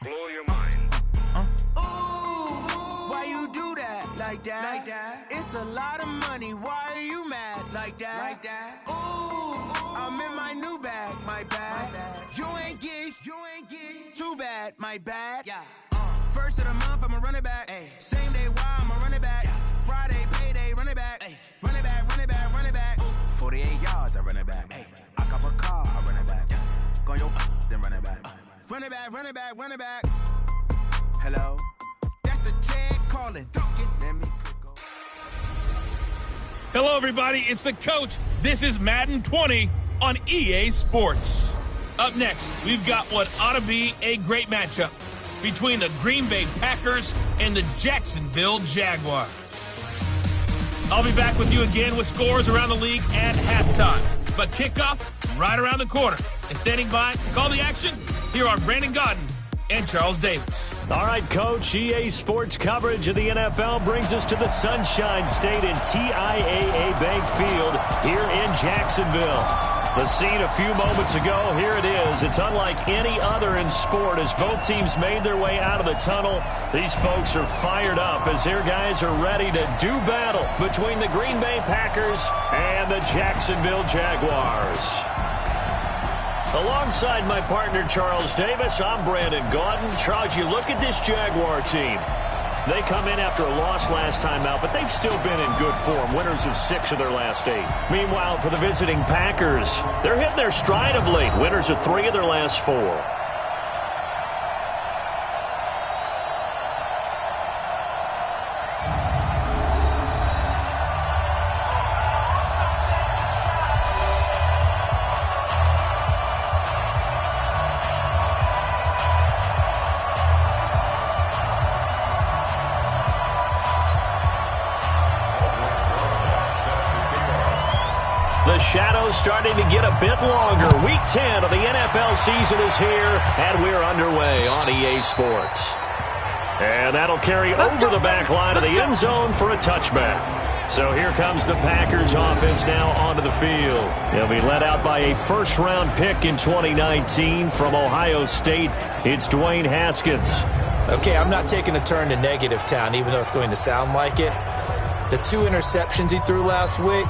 blow your mind. Ooh, why you do that? Like that? It's a lot of money. Why are you mad? Like that? Ooh, I'm in my new bag. My bad. You ain't get too bad. My bad. Yeah. First of the month, I'ma run it back. Ay. Same day, why I'ma run it back. Yeah. Friday, payday, run it back. Ay. Run it back. 48 yards, I run it back. Ay. I cop a car, I run it back. Yeah. Go your then run it back. Run it back. Hello? That's the Chad calling. Let me click on. Hello, everybody. It's the coach. This is Madden 20 on EA Sports. Up next, we've got what ought to be a great matchup between the Green Bay Packers and the Jacksonville Jaguars. I'll be back with you again with scores around the league at halftime. But kickoff right around the corner. And standing by to call the action, here are Brandon Gaudin and Charles Davis. All right, Coach, EA Sports coverage of the NFL brings us to the Sunshine State in TIAA Bank Field here in Jacksonville. The scene a few moments ago, here it is. It's unlike any other in sport as both teams made their way out of the tunnel. These folks are fired up as their guys are ready to do battle between the Green Bay Packers and the Jacksonville Jaguars. Alongside my partner, Charles Davis, I'm Brandon Gaudin. Charles, you look at this Jaguar team. They come in after a loss last time out, but they've still been in good form, winners of 6 of their last 8. Meanwhile, for the visiting Packers, they're hitting their stride of late, winners of 3 of their last 4. The shadows starting to get a bit longer. Week 10 of the NFL season is here, and we're underway on EA Sports. And that'll carry over the back line of the end zone for a touchback. So here comes the Packers offense now onto the field. They'll be led out by a first-round pick in 2019 from Ohio State. It's Dwayne Haskins. Okay, I'm not taking a turn to negative town, even though it's going to sound like it. The 2 interceptions he threw last week,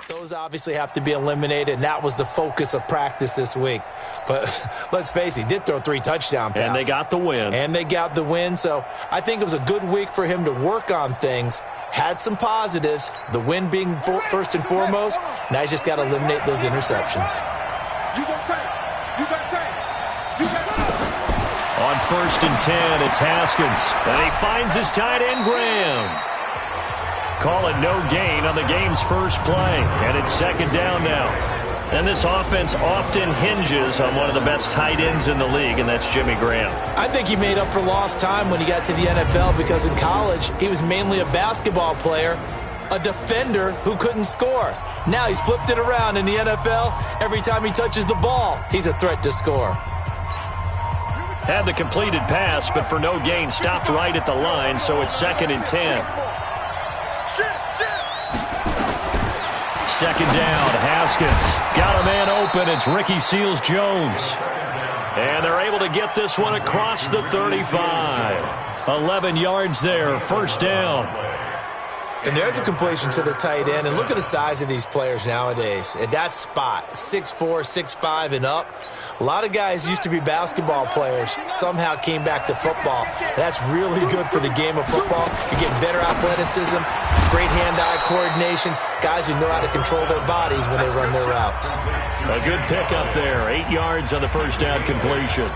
those obviously have to be eliminated, and that was the focus of practice this week. But let's face it, he did throw 3 touchdown passes. And they got the win. So I think it was a good week for him to work on things. Had some positives, the win being first and foremost. Now he's just got to eliminate those interceptions. On 1st and 10, it's Haskins. And he finds his tight end, Graham. Call it no gain on the game's first play. And it's 2nd down now. And this offense often hinges on one of the best tight ends in the league, and that's Jimmy Graham. I think he made up for lost time when he got to the NFL because in college, he was mainly a basketball player, a defender who couldn't score. Now he's flipped it around in the NFL. Every time he touches the ball, he's a threat to score. Had the completed pass, but for no gain, stopped right at the line, so it's 2nd and 10. 2nd down, Haskins. Got a man open. It's Ricky Seals-Jones. And they're able to get this one across the 35. 11 yards there, first down. And there's a completion to the tight end. And look at the size of these players nowadays. At that spot, 6'4", 6'5", and up. A lot of guys used to be basketball players, somehow came back to football. That's really good for the game of football. You get better athleticism, great hand-eye coordination, guys who know how to control their bodies when they run their routes. A good pickup there, 8 yards on the first down completion.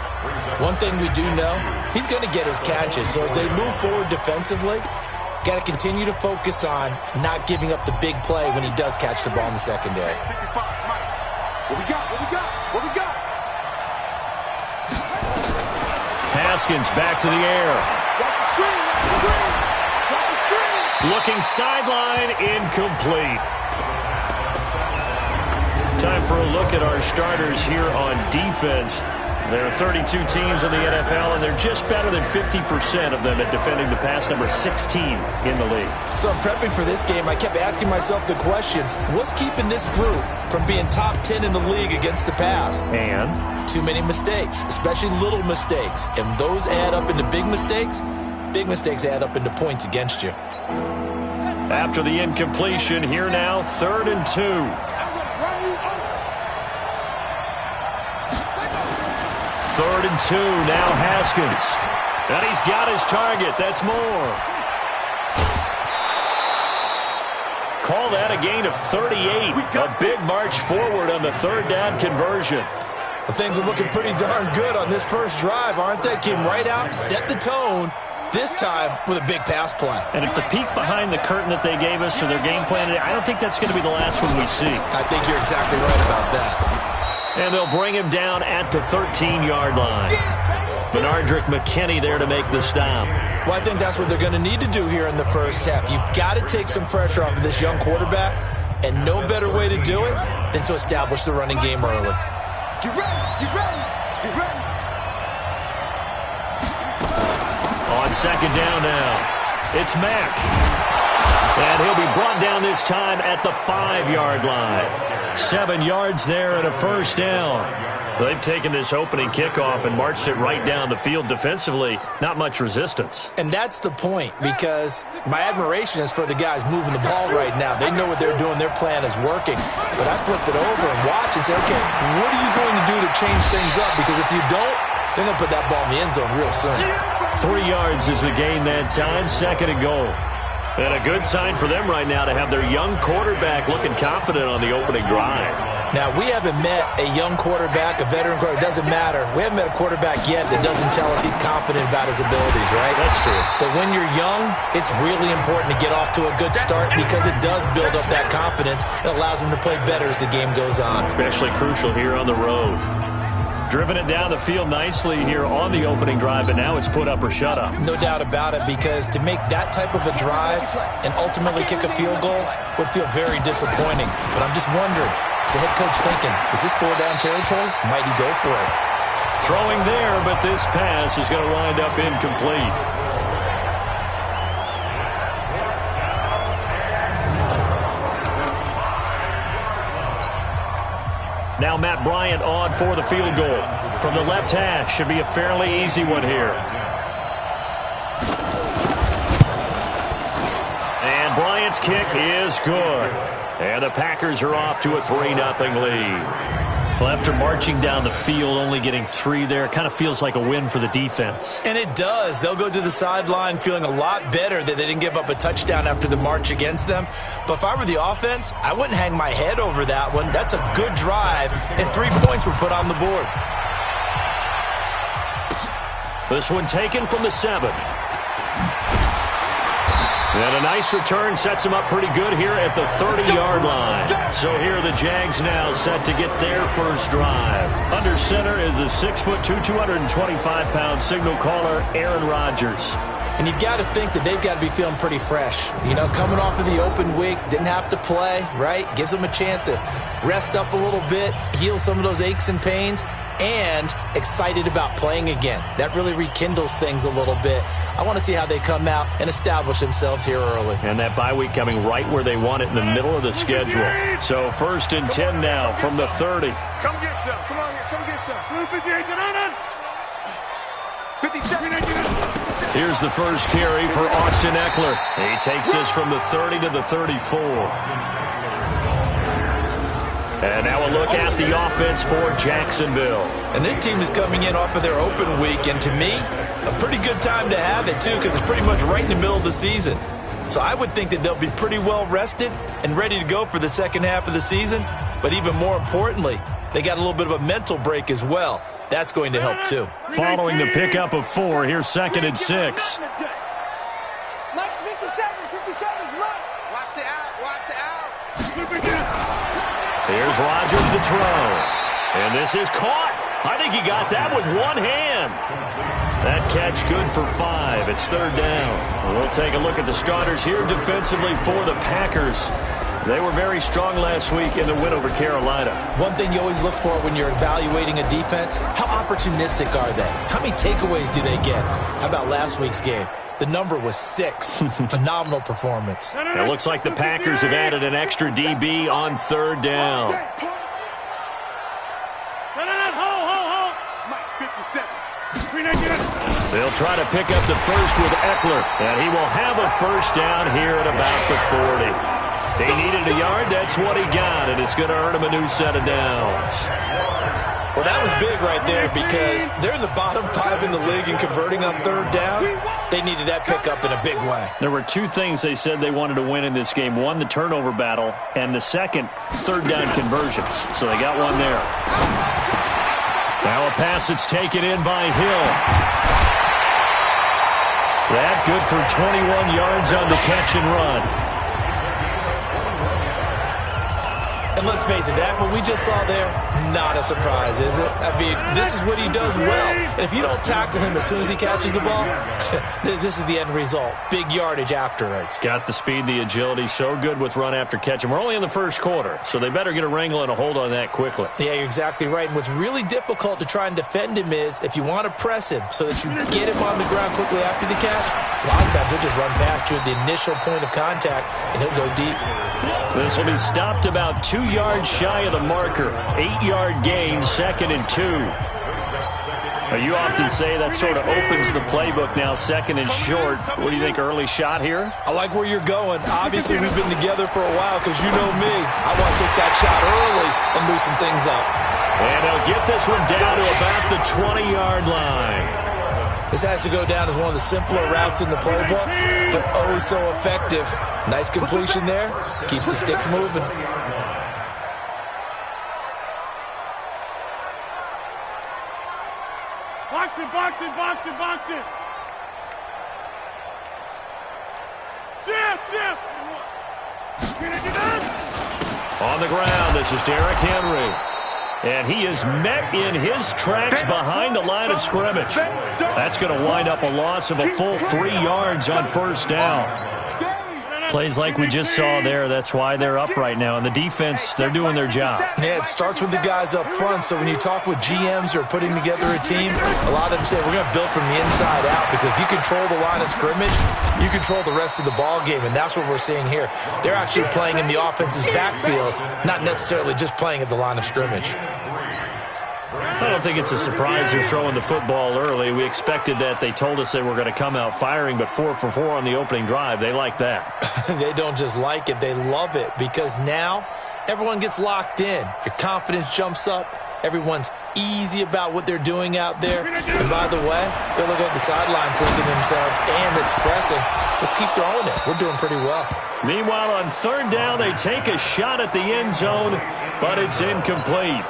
One thing we do know, he's going to get his catches. So as they move forward defensively, got to continue to focus on not giving up the big play when he does catch the ball in the secondary. What we got? What we got? Haskins back to the air. Looking sideline, incomplete. Time for a look at our starters here on defense. There are 32 teams in the NFL, and they're just better than 50% of them at defending the pass, number 16 in the league. So I'm prepping for this game. I kept asking myself the question, what's keeping this group from being top 10 in the league against the pass? And? Too many mistakes, especially little mistakes. And those add up into big mistakes. Big mistakes add up into points against you. After the incompletion, here now, 3rd and 2. 3rd and 2, now Haskins. And he's got his target. That's Moore. Call that a gain of 38. A big march forward on the 3rd down conversion. Well, things are looking pretty darn good on this first drive, aren't they? Came right out, set the tone, this time with a big pass play. And if the peek behind the curtain that they gave us or their game plan, I don't think that's going to be the last one we see. I think you're exactly right about that. And they'll bring him down at the 13-yard line. Benardrick McKinney there to make the stop. Well, I think that's what they're going to need to do here in the first half. You've got to take some pressure off of this young quarterback, and no better way to do it than to establish the running game early. Get ready, get ready, get ready. On second down now, it's Mack. And he'll be brought down this time at the 5-yard line. 7 yards there and a first down. They've taken this opening kickoff and marched it right down the field defensively. Not much resistance. And that's the point, because my admiration is for the guys moving the ball right now. They know what they're doing. Their plan is working. But I flip it over and watch and say, okay, what are you going to do to change things up? Because if you don't, they're going to put that ball in the end zone real soon. 3 yards is the gain that time, 2nd and goal. And a good sign for them right now to have their young quarterback looking confident on the opening drive. Now, we haven't met a young quarterback, a veteran quarterback. It doesn't matter. We haven't met a quarterback yet that doesn't tell us he's confident about his abilities, right? That's true. But when you're young, it's really important to get off to a good start because it does build up that confidence. It allows them to play better as the game goes on. Especially crucial here on the road. Driven it down the field nicely here on the opening drive, and now it's put up or shut up. No doubt about it, because to make that type of a drive and ultimately kick a field goal would feel very disappointing. But I'm just wondering, is the head coach thinking, is this 4-down territory? Might he go for it? Throwing there, but this pass is going to wind up incomplete. Now Matt Bryant on for the field goal. From the left hash, should be a fairly easy one here. And Bryant's kick is good. And the Packers are off to a 3-0 lead. Well, after marching down the field, only getting 3 there, it kind of feels like a win for the defense. And it does. They'll go to the sideline feeling a lot better that they didn't give up a touchdown after the march against them. But if I were the offense, I wouldn't hang my head over that one. That's a good drive, and 3 points were put on the board. This one taken from the 7. And a nice return sets them up pretty good here at the 30-yard line. So here are the Jags now set to get their first drive. Under center is a 6'2", 225-pound signal caller, Aaron Rodgers. And you've got to think that they've got to be feeling pretty fresh. You know, coming off of the open week, didn't have to play, right? Gives them a chance to rest up a little bit, heal some of those aches and pains, and excited about playing again. That really rekindles things a little bit. I want to see how they come out and establish themselves here early. And that bye week coming right where they want it, in the middle of the schedule. So 1st and 10 now from the 30. Come get some. Come on here. Come get Here's the first carry for Austin Ekeler. He takes this from the 30 to the 34. And now a look at the offense for Jacksonville. And this team is coming in off of their open week, and to me, a pretty good time to have it, too, because it's pretty much right in the middle of the season. So I would think that they'll be pretty well rested and ready to go for the second half of the season. But even more importantly, they got a little bit of a mental break as well. That's going to help, too. Following the pickup of 4, here's 2nd and 6. Max 57's right. Watch the out. Here's Rodgers to throw. And this is caught. I think he got that with one hand. That catch good for 5. It's 3rd down. We'll take a look at the starters here defensively for the Packers. They were very strong last week in the win over Carolina. One thing you always look for when you're evaluating a defense, how opportunistic are they? How many takeaways do they get? How about last week's game? The number was 6. Phenomenal performance. It looks like the Packers have added an extra DB on 3rd down. They'll try to pick up the first with Ekeler, and he will have a first down here at about the 40. He needed a yard. That's what he got, and it's going to earn him a new set of downs. Well, that was big right there because they're in the bottom 5 in the league in converting on 3rd down. They needed that pickup in a big way. There were 2 things they said they wanted to win in this game. One, the turnover battle, and the second, 3rd down conversions. So they got one there. Now a pass that's taken in by Hill. That good for 21 yards on the catch and run. And let's face it, that what we just saw there, not a surprise, is it? I mean, this is what he does well. And if you don't tackle him as soon as he catches the ball, this is the end result. Big yardage afterwards. Got the speed, the agility, so good with run after catch. And we're only in the first quarter, so they better get a wrangle and a hold on that quickly. Yeah, you're exactly right. And what's really difficult to try and defend him is if you want to press him so that you get him on the ground quickly after the catch, a lot of times he'll just run past you at the initial point of contact, and he'll go deep. This will be stopped about 2 yards shy of the marker. 8-yard gain, 2nd and 2. Now, you often say that sort of opens the playbook now, 2nd and short. What do you think, early shot here? I like where you're going. Obviously, we've been together for a while because you know me. I want to take that shot early and loosen things up. And they'll get this one down to about the 20-yard line. This has to go down as one of the simpler routes in the playbook, but oh so effective. Nice completion there. Keeps the sticks moving. Box it. On the ground, this is Derrick Henry. And he is met in his tracks behind the line of scrimmage. That's going to wind up a loss of a full 3 yards on 1st down. Plays like we just saw there. That's why they're up right now. And the defense, they're doing their job. Yeah, it starts with the guys up front. So when you talk with GMs who are putting together a team, a lot of them say, we're going to build from the inside out. Because if you control the line of scrimmage, you control the rest of the ball game. And that's what we're seeing here. They're actually playing in the offense's backfield, not necessarily just playing at the line of scrimmage. I don't think it's a surprise they're throwing the football early. We expected that. They told us they were going to come out firing, but 4 for 4 on the opening drive. They like that. They don't just like it. They love it because now everyone gets locked in. Your confidence jumps up. Everyone's easy about what they're doing out there. And by the way, they're looking at the sideline thinking to themselves and expressing, let's keep throwing it. We're doing pretty well. Meanwhile, on 3rd down, they take a shot at the end zone, but it's incomplete.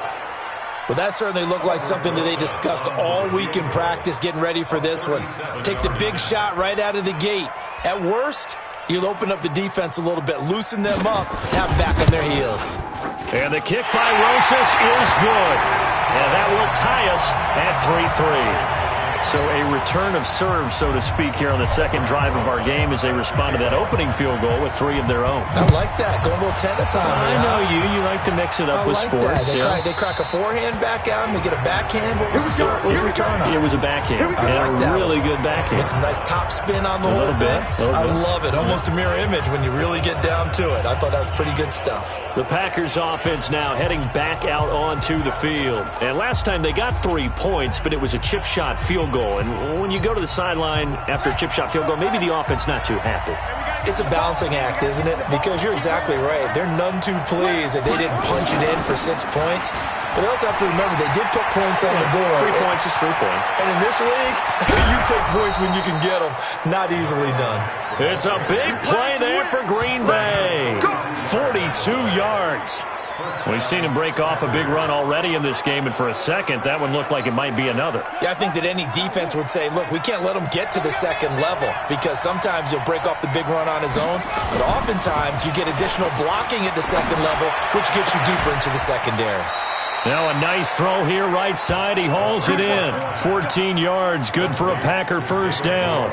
Well, that certainly looked like something that they discussed all week in practice getting ready for this one. Take the big shot right out of the gate. At worst, you'll open up the defense a little bit, loosen them up, have them back on their heels. And the kick by Rosas is good. And that will tie us at 3-3. So a return of serve, so to speak, here on the second drive of our game as they respond to that opening field goal with 3 of their own. I like that. Go a little tennis on me. I know you. You like to mix it up with sports. They crack a forehand back out and they get a backhand. What was the return on? It was a backhand. And a really good backhand. It's a nice top spin on the whole thing. I love it. Almost a mirror image when you really get down to it. I thought that was pretty good stuff. The Packers offense now heading back out onto the field. And last time they got 3 points, but it was a chip shot field goal. And when you go to the sideline after a chip shot field goal, maybe the offense not too happy. It's a balancing act, isn't it? Because you're exactly right. They're none too pleased that they didn't punch it in for 6 points. But they also have to remember they did put points on the board. 3 points is 3 points. And in this league, you take points when you can get them. Not easily done. It's a big play there for Green Bay. 42 yards. We've seen him break off a big run already in this game, and for a second, that one looked like it might be another. Yeah, I think that any defense would say, look, we can't let him get to the second level because sometimes he'll break off the big run on his own, but oftentimes you get additional blocking at the second level, which gets you deeper into the secondary. Now a nice throw here right side. He hauls it in. 14 yards, good for a Packer first down.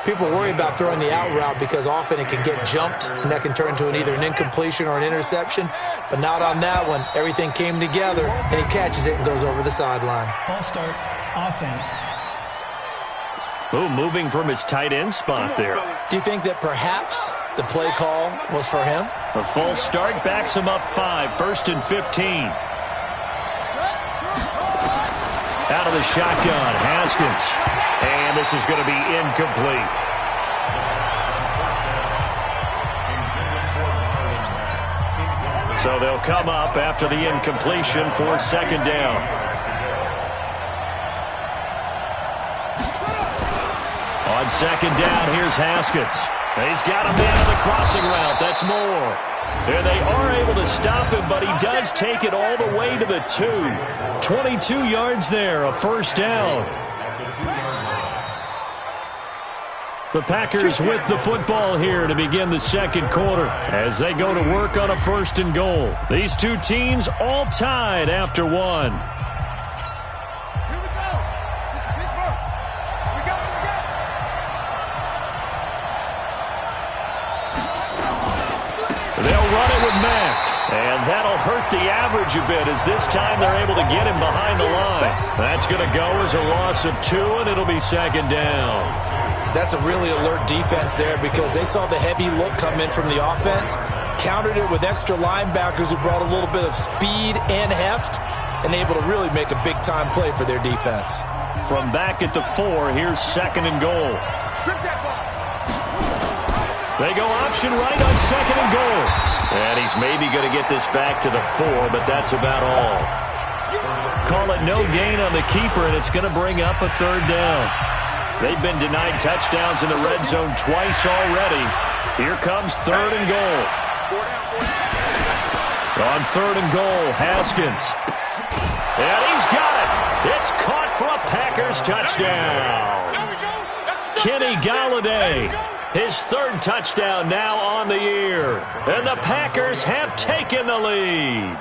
People worry about throwing the out route because often it can get jumped, and that can turn into either an incompletion or an interception. But not on that one. Everything came together, and he catches it and goes over the sideline. False start, offense. Ooh, moving from his tight end spot there. Do you think that perhaps the play call was for him? A false start backs him up 5, 1st and 15. Out of the shotgun, Haskins. And this is going to be incomplete. So they'll come up after the incompletion for second down. On second down, here's Haskins. He's got a man on the crossing route. That's more. And they are able to stop him, but he does take it all the way to the 2. 22 yards there, a first down. The Packers with the football here to begin the second quarter as they go to work on a 1st and goal. These two teams all tied after 1. They'll run it with Mack, and that'll hurt the average a bit as this time they're able to get him behind the line. That's going to go as a loss of 2, and it'll be second down. That's a really alert defense there because they saw the heavy look come in from the offense, countered it with extra linebackers who brought a little bit of speed and heft, and able to really make a big-time play for their defense. From back at the 4, here's 2nd and goal. They go option right on 2nd and goal. And he's maybe going to get this back to the 4, but that's about all. Call it no gain on the keeper, and it's going to bring up a 3rd down. They've been denied touchdowns in the red zone twice already. Here comes 3rd and goal. On 3rd and goal, Haskins. And he's got it. It's caught for a Packers touchdown. Kenny Golladay, his 3rd touchdown now on the year. And the Packers have taken the lead.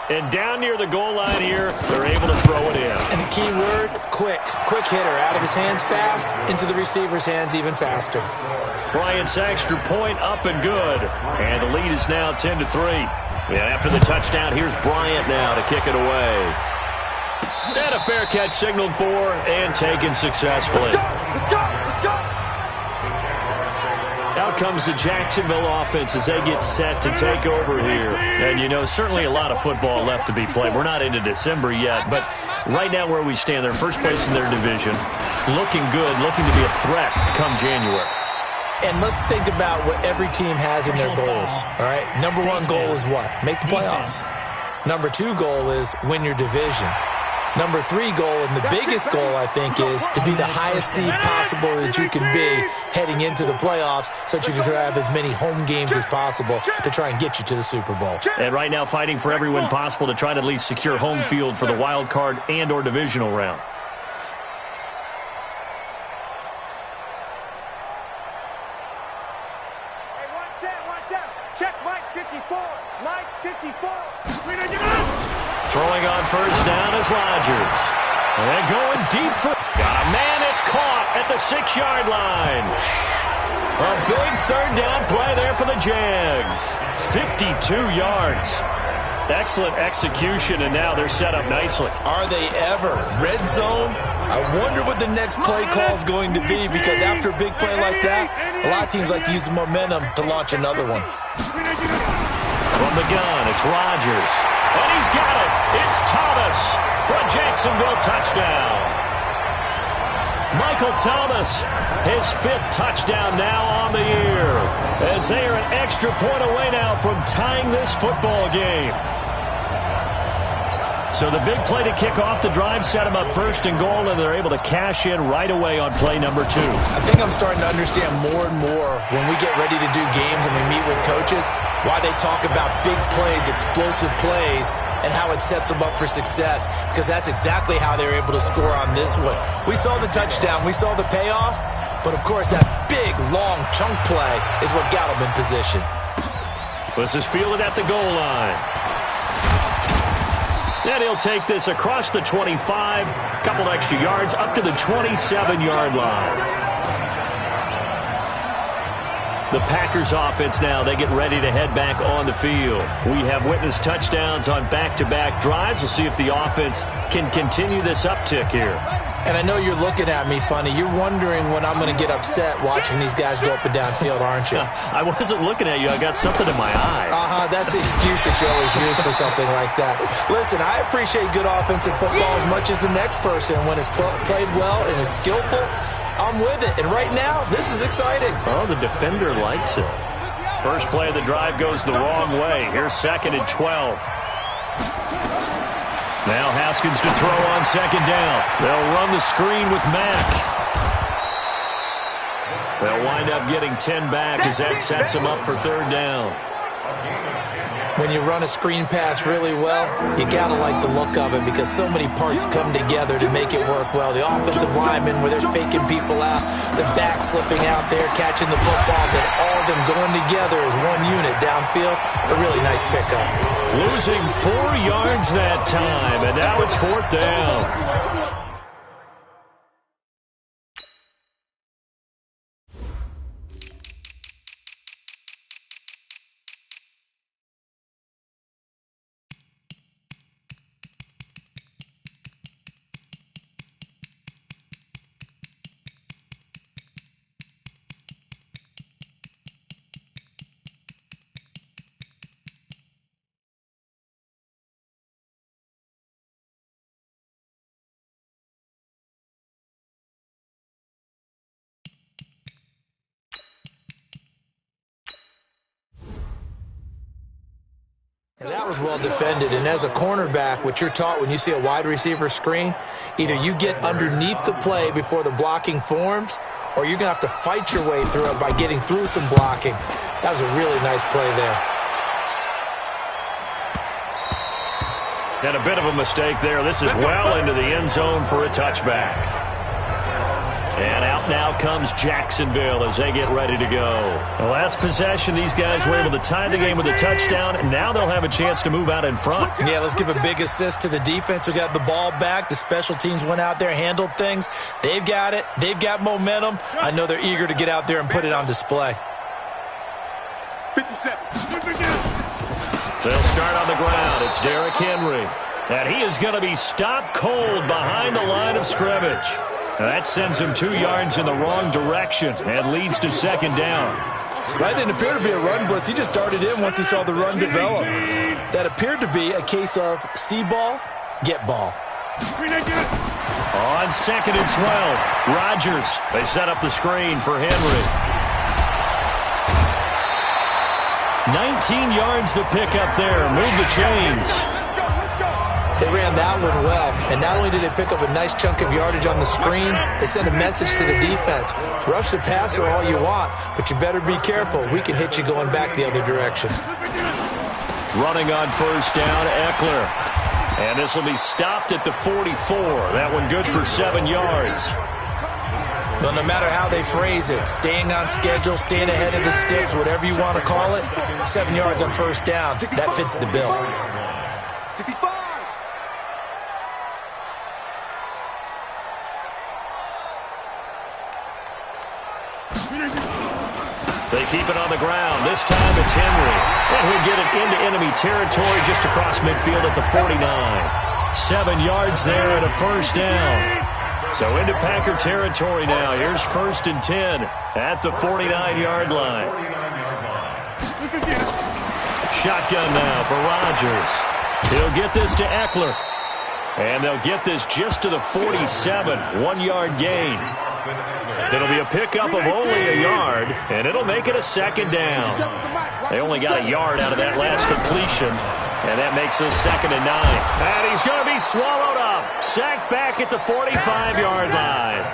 And down near the goal line here, they're able to throw it in. And the key word, quick. Quick hitter. Out of his hands fast, into the receiver's hands even faster. Bryant's extra point up and good. And the lead is now 10-3. And after the touchdown, here's Bryant now to kick it away. And a fair catch signaled for and taken successfully. Out comes the Jacksonville offense as they get set to take over here. And, you know, certainly a lot of football left to be played. We're not into December yet, but right now where we stand, they're first place in their division. Looking good, looking to be a threat come January. And let's think about what every team has in their goals, all right? Number 1 goal is what? Make the playoffs. Number 2 goal is win your division. Number 3 goal, and the biggest goal, I think, is to be the highest seed possible that you can be heading into the playoffs so that you can have as many home games as possible to try and get you to the Super Bowl. And right now fighting for every win possible to try to at least secure home field for the wild card and or divisional round. Check Mike 54. Mike 54. Throwing on first down is Rodgers. And going deep for... Got a man, it's caught at the 6-yard line. A big third down play there for the Jags. 52 yards. Excellent execution, and now they're set up nicely. Are they ever? Red zone? I wonder what the next play call is going to be, because after a big play like that, a lot of teams like to use the momentum to launch another one. From the gun, it's Rodgers. And he's got it. It's Thomas for a Jacksonville touchdown. Michael Thomas, his 5th touchdown now on the year, as they are an extra point away now from tying this football game. So the big play to kick off the drive set them up 1st and goal, and they're able to cash in right away on play number 2. I think I'm starting to understand more and more when we get ready to do games and we meet with coaches why they talk about big plays, explosive plays, and how it sets them up for success, because that's exactly how they were able to score on this one. We saw the touchdown, we saw the payoff, but of course that big, long chunk play is what got them in position. This is fielded at the goal line. And he'll take this across the 25, couple extra yards, up to the 27-yard line. The Packers offense now, they get ready to head back on the field. We have witnessed touchdowns on back-to-back drives. We'll see if the offense can continue this uptick here. And I know you're looking at me funny. You're wondering when I'm going to get upset watching these guys go up and down field, aren't you? I wasn't looking at you. I got something in my eye. That's the excuse that you always use for something like that. Listen, I appreciate good offensive football as much as the next person. When it's played well and is skillful, I'm with it. And right now, this is exciting. Oh, the defender likes it. First play of the drive goes the wrong way. Here's 2nd and 12. Now Haskins to throw on 2nd down. They'll run the screen with Mack. They'll wind up getting 10 back as that sets them up for 3rd down. When you run a screen pass really well, you got to like the look of it because so many parts come together to make it work well. The offensive linemen, where they're faking people out, the back slipping out there, catching the football, then all of them going together as one unit downfield. A really nice pickup. Losing 4 yards that time, and now it's 4th down. That was well defended, and as a cornerback, what you're taught when you see a wide receiver screen, either you get underneath the play before the blocking forms, or you're going to have to fight your way through it by getting through some blocking. That was a really nice play there. And a bit of a mistake there. This is well into the end zone for a touchback. And out now comes Jacksonville as they get ready to go. The last possession, these guys were able to tie the game with a touchdown, and now they'll have a chance to move out in front. Yeah, let's give a big assist to the defense who got the ball back. The special teams went out there, handled things. They've got it. They've got momentum. I know they're eager to get out there and put it on display. 57. They'll start on the ground. It's Derrick Henry. And he is going to be stopped cold behind the line of scrimmage. That sends him 2 yards in the wrong direction and leads to 2nd down. That didn't appear to be a run blitz. He just darted in once he saw the run develop. That appeared to be a case of see ball, get ball. On 2nd and 12, Rodgers. They set up the screen for Henry. 19 yards the pick up there. Move the chains. They ran that one well, and not only did they pick up a nice chunk of yardage on the screen, they sent a message to the defense. Rush the passer all you want, but you better be careful. We can hit you going back the other direction. Running on 1st down, Eckler. And this will be stopped at the 44. That one good for 7 yards. Well, no matter how they phrase it, staying on schedule, staying ahead of the sticks, whatever you want to call it, 7 yards on 1st down, that fits the bill. 65. They keep it on the ground. This time it's Henry. And he'll get it into enemy territory just across midfield at the 49. 7 yards there and a first down. So into Packer territory now. Here's 1st and 10 at the 49-yard line. Shotgun now for Rodgers. He'll get this to Eckler. And they'll get this just to the 47. 1-yard gain. It'll be a pickup of only a yard, and it'll make it a second down. They only got a yard out of that last completion, and that makes it 2nd and 9. And he's going to be swallowed up. Sacked back at the 45-yard line.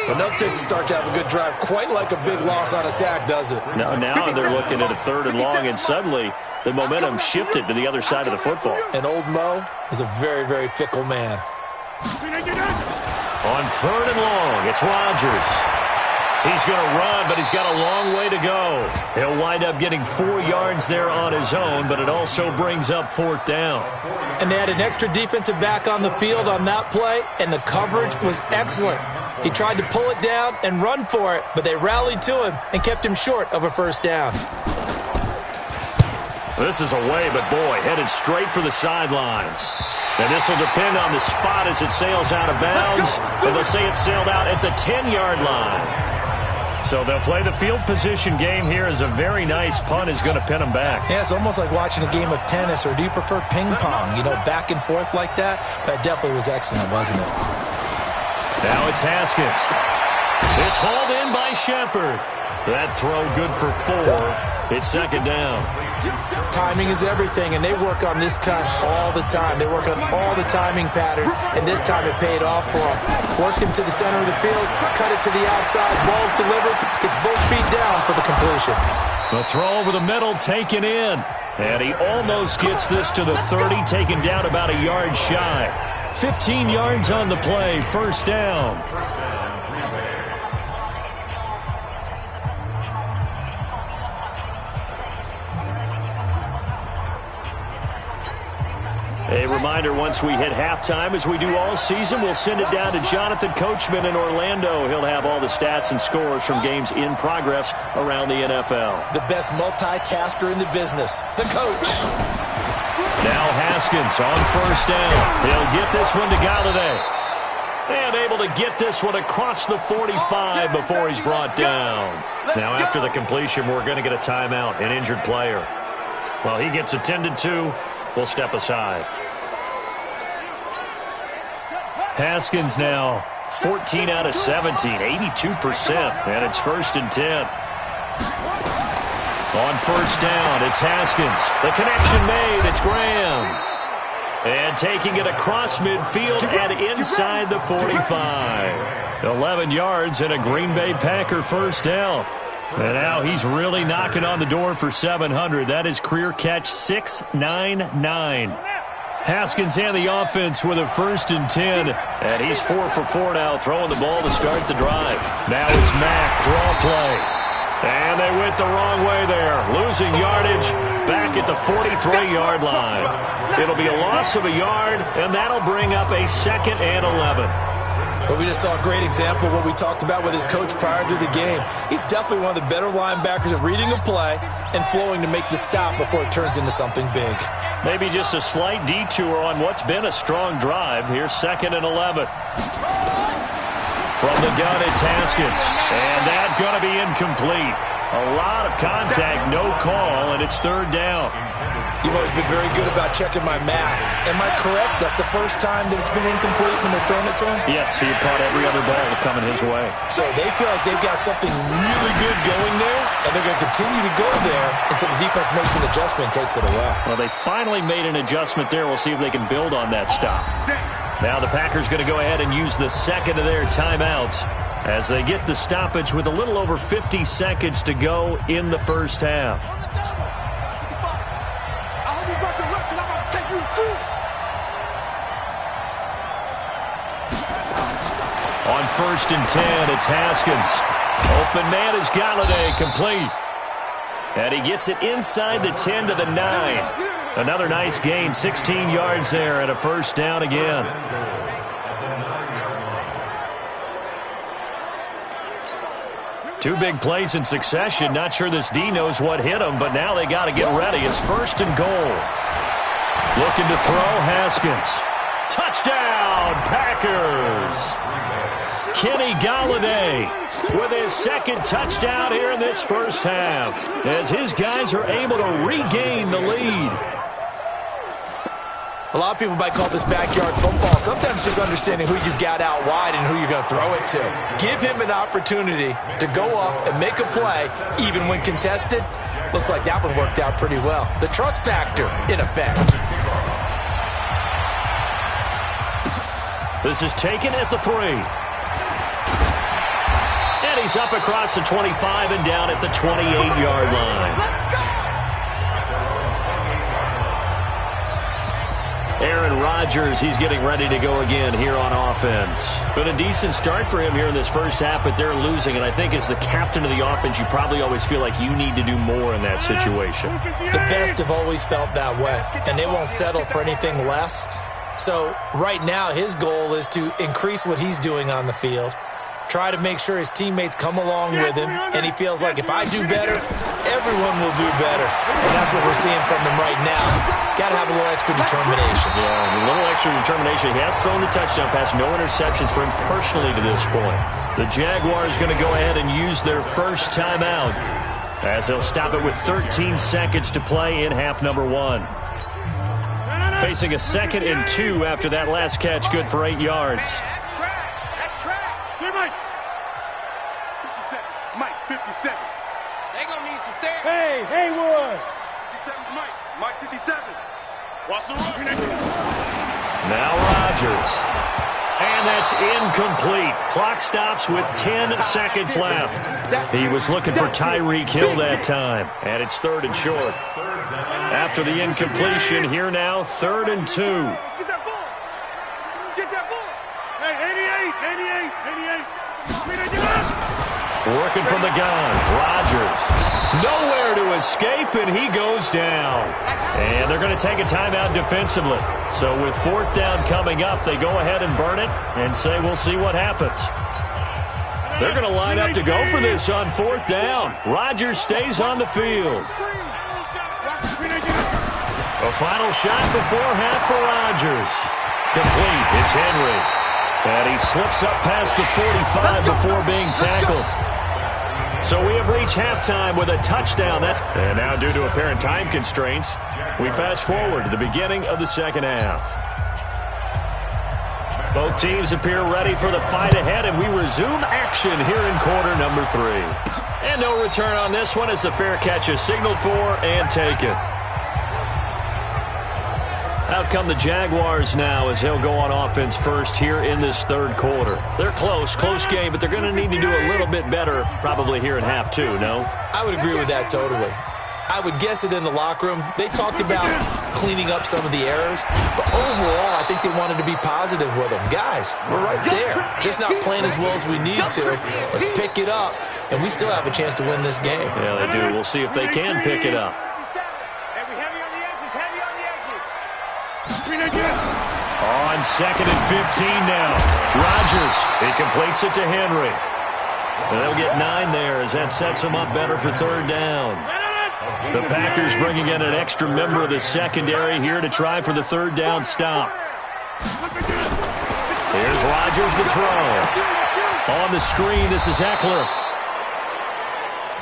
But no takes to start to have a good drive. Quite like a big loss on a sack, does it? Now they're looking at a 3rd and long, and suddenly the momentum shifted to the other side of the football. And old Mo is a very, very fickle man. On 3rd and long, it's Rodgers. He's going to run, but he's got a long way to go. He'll wind up getting 4 yards there on his own, but it also brings up 4th down. And they had an extra defensive back on the field on that play, and the coverage was excellent. He tried to pull it down and run for it, but they rallied to him and kept him short of a first down. This is away, but boy, headed straight for the sidelines. And this will depend on the spot as it sails out of bounds. And they'll say it sailed out at the 10-yard line. So they'll play the field position game here as a very nice punt is going to pin them back. Yeah, it's almost like watching a game of tennis, or do you prefer ping pong? You know, back and forth like that? That definitely was excellent, wasn't it? Now it's Haskins. It's hauled in by Shepard. That throw good for 4. It's 2nd down. Timing is everything, and they work on this cut all the time. They work on all the timing patterns, and this time it paid off for him. Worked him to the center of the field, cut it to the outside, ball's delivered, gets both feet down for the completion. The throw over the middle taken in, and he almost gets this to the 30, taken down about a yard shy. 15 yards on the play, 1st down. A reminder, once we hit halftime, as we do all season, we'll send it down to Jonathan Coachman in Orlando. He'll have all the stats and scores from games in progress around the NFL. The best multitasker in the business, the coach. Now Haskins on 1st down. He'll get this one to Galladay. And able to get this one across the 45 before he's brought down. Now after the completion, we're going to get a timeout, an injured player. While he gets attended to, we'll step aside. Haskins now 14 out of 17, 82%, and it's 1st and 10. On 1st down, it's Haskins. The connection made, it's Graham. And taking it across midfield and inside the 45. 11 yards and a Green Bay Packer 1st down. And now he's really knocking on the door for 700. That is career catch 699. Haskins and the offense with a 1st and 10. And he's 4 for 4 now, throwing the ball to start the drive. Now it's Mack, draw play. And they went the wrong way there. Losing yardage back at the 43-yard line. It'll be a loss of a yard, and that'll bring up a 2nd and 11. But we just saw a great example of what we talked about with his coach prior to the game. He's definitely one of the better linebackers at reading a play and flowing to make the stop before it turns into something big. Maybe just a slight detour on what's been a strong drive. Here's 2nd and 11. From the gun, it's Haskins. And that's going to be incomplete. A lot of contact, no call, and it's 3rd down. You've always been very good about checking my math. Am I correct? That's the first time that it's been incomplete when they're throwing it to him? Yes, he had caught every other ball coming his way. So they feel like they've got something really good going there, and they're going to continue to go there until the defense makes an adjustment and takes it away. Well, they finally made an adjustment there. We'll see if they can build on that stop. Now the Packers going to go ahead and use the 2nd of their timeouts as they get the stoppage with a little over 50 seconds to go in the 1st half. On 1st and 10, it's Haskins. Open man is Galladay, complete. And he gets it inside the 10 to the 9. Another nice gain, 16 yards there, and a 1st down again. Two big plays in succession. Not sure this D knows what hit him, but now they got to get ready. It's 1st and goal. Looking to throw, Haskins. Touchdown, Packers! Kenny Golladay with his 2nd touchdown here in this first half, as his guys are able to regain the lead. A lot of people might call this backyard football. Sometimes just understanding who you've got out wide and who you're going to throw it to. Give him an opportunity to go up and make a play, even when contested. Looks like that one worked out pretty well. The trust factor, in effect. This is taken at the 3. And he's up across the 25 and down at the 28-yard line. Aaron Rodgers, he's getting ready to go again here on offense. Been a decent start for him here in this first half, but they're losing. And I think as the captain of the offense, you probably always feel like you need to do more in that situation. The best have always felt that way, and they won't settle for anything less. So right now his goal is to increase what he's doing on the field, try to make sure his teammates come along with him, and he feels like if I do better, everyone will do better. And that's what we're seeing from him right now. Got to have a little extra determination. Yeah, a little extra determination. He has thrown the touchdown pass, no interceptions for him personally to this point. The Jaguars going to go ahead and use their first timeout, as they'll stop it with 13 seconds to play in half number 1. Facing a 2nd and 2 after that last catch, good for 8 yards. That's trash. Hey, Mike. 57. Mike, 57. They gonna need some therapy. Hey, Haywood. 57, Mike. Mike, 57. Watch the run. Now Rodgers. And that's incomplete. Clock stops with 10 seconds left. He was looking for Tyreek Hill that time. And it's 3rd and short. After the incompletion, here now, 3rd and 2. Get that ball. Get that ball. Hey, 88. Working from the gun, Rodgers. Nowhere to escape, and he goes down. And they're going to take a timeout defensively. So with 4th down coming up, they go ahead and burn it and say we'll see what happens. They're going to line up to go for this on 4th down. Rodgers stays on the field. A final shot before half for Rodgers. Complete. It's Henry. And he slips up past the 45 before being tackled. So we have reached halftime with a touchdown. And now, due to apparent time constraints, we fast forward to the beginning of the second half. Both teams appear ready for the fight ahead, and we resume action here in quarter number 3. And no return on this one as the fair catch is signaled for and taken. Out come the Jaguars now as they'll go on offense first here in this 3rd quarter. They're close game, but they're going to need to do a little bit better probably here in half 2, no? I would agree with that totally. I would guess it in the locker room. They talked about cleaning up some of the errors, but overall, I think they wanted to be positive with them. Guys, we're right there. Just not playing as well as we need to. Let's pick it up, and we still have a chance to win this game. Yeah, they do. We'll see if they can pick it up. On 2nd and 15 now. Rodgers, he completes it to Henry. And they'll get 9 there as that sets them up better for 3rd down. The Packers bringing in an extra member of the secondary here to try for the 3rd down stop. Here's Rodgers to throw. On the screen, this is Eckler.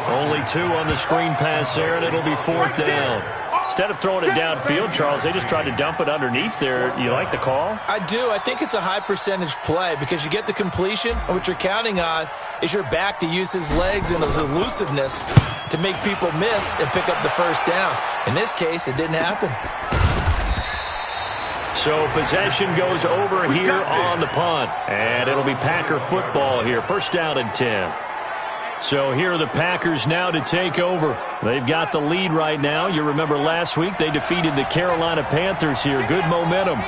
Only 2 on the screen pass there, and it'll be 4th down. Instead of throwing it downfield, Charles, they just tried to dump it underneath there. You like the call? I do. I think it's a high-percentage play because you get the completion, and what you're counting on is your back to use his legs and his elusiveness to make people miss and pick up the 1st down. In this case, it didn't happen. So possession goes over here on the punt, and it'll be Packer football here. 1st down and 10. So here are the Packers now to take over. They've got the lead right now. You remember last week they defeated the Carolina Panthers here. Good momentum.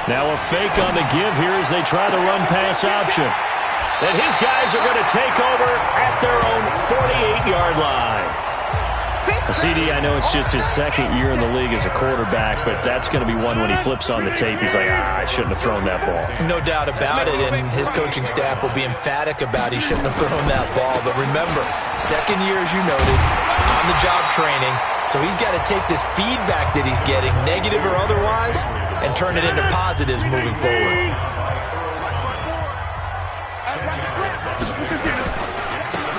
Now a fake on the give here as they try the run-pass option. And his guys are going to take over at their own 48-yard line. CD, I know it's just his second year in the league as a quarterback, but that's going to be one when he flips on the tape. He's like, I shouldn't have thrown that ball. No doubt about it, and his coaching staff will be emphatic about he shouldn't have thrown that ball. But remember, second year, as you noted, on-the-job training, so he's got to take this feedback that he's getting, negative or otherwise, and turn it into positives moving forward.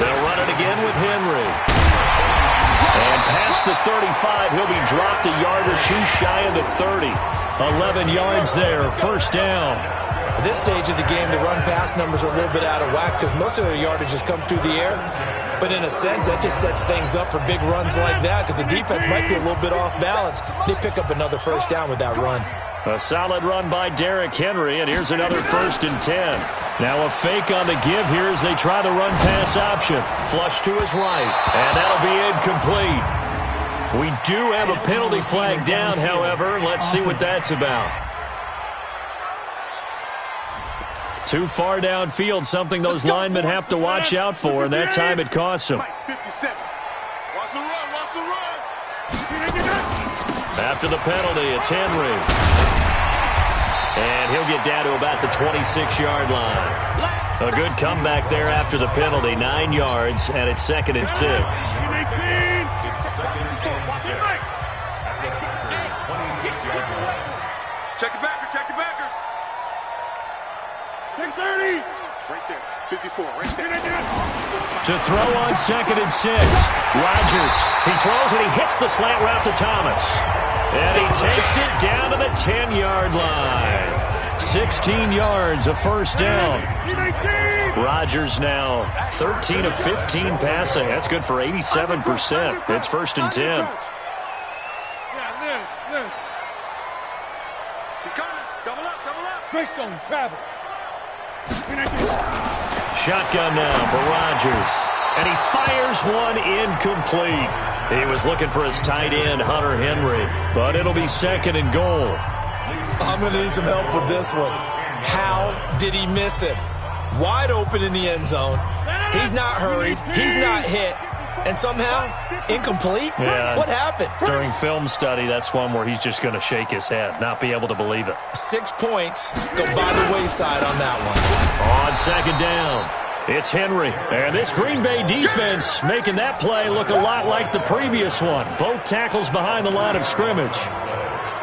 They'll run it again with Henry. And past the 35, he'll be dropped a yard or two shy of the 30. 11 yards there, first down. At this stage of the game, the run-pass numbers are a little bit out of whack because most of their yardage has come through the air. But in a sense, that just sets things up for big runs like that because the defense might be a little bit off balance. They pick up another first down with that run. A solid run by Derrick Henry, and here's another 1st and 10. Now a fake on the give here as they try the run-pass option. Flush to his right, and that'll be incomplete. We do have a penalty flag down, however. Let's see what that's about. Too far downfield, something those linemen have to watch out for, and that time it costs them. After the penalty, it's Henry. And he'll get down to about the 26-yard line. A good comeback there after the penalty, 9 yards, and it's 2nd and 6. Check the backer, check the backer. Check 30. Right there, 54, right there. To throw on 2nd and 6. Rodgers, he throws and he hits the slant route to Thomas. And he takes it down to the 10-yard line. 16 yards, a first down. Rodgers now 13 of 15 passing. That's good for 87%. It's 1st and 10. He's coming. Double up, double up. Greystone, travel. Shotgun now for Rodgers. And he fires one incomplete. He was looking for his tight end, Hunter Henry. But it'll be 2nd and goal. I'm going to need some help with this one. How did he miss it? Wide open in the end zone. He's not hurried. He's not hit. And somehow, incomplete? Yeah. What happened? During film study, that's one where he's just going to shake his head, not be able to believe it. 6 points go by the wayside on that one. On 2nd down, it's Henry. And this Green Bay defense making that play look a lot like the previous one. Both tackles behind the line of scrimmage.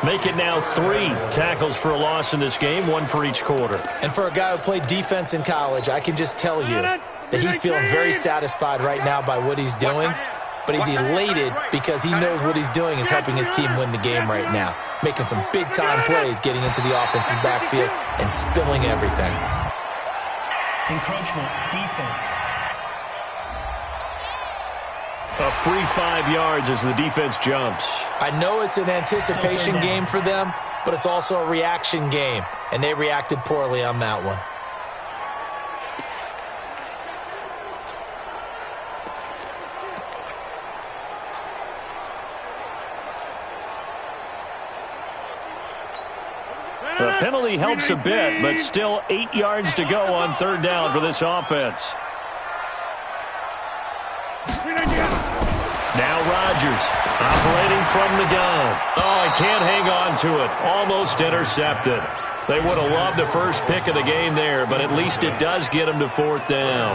Make it now 3 tackles for a loss in this game, 1 for each quarter. And for a guy who played defense in college, I can just tell you that he's feeling very satisfied right now by what he's doing. But he's elated because he knows what he's doing is helping his team win the game right now. Making some big-time plays, getting into the offense's backfield and spilling everything. Encroachment, defense. A free 5 yards as the defense jumps. I know it's an anticipation game for them, but it's also a reaction game, and they reacted poorly on that one. The penalty helps a bit, but still 8 yards to go on 3rd down for this offense. Now Rodgers operating from the gun. Oh, he can't hang on to it. Almost intercepted. They would have loved the first pick of the game there, but at least it does get them to 4th down.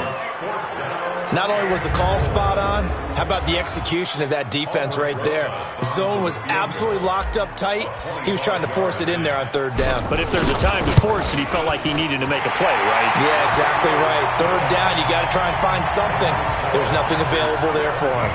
Not only was the call spot on, how about the execution of that defense right there? The zone was absolutely locked up tight. He was trying to force it in there on 3rd down. But if there's a time to force it, he felt like he needed to make a play, right? Yeah, exactly right. 3rd down, you got to try and find something. There's nothing available there for him.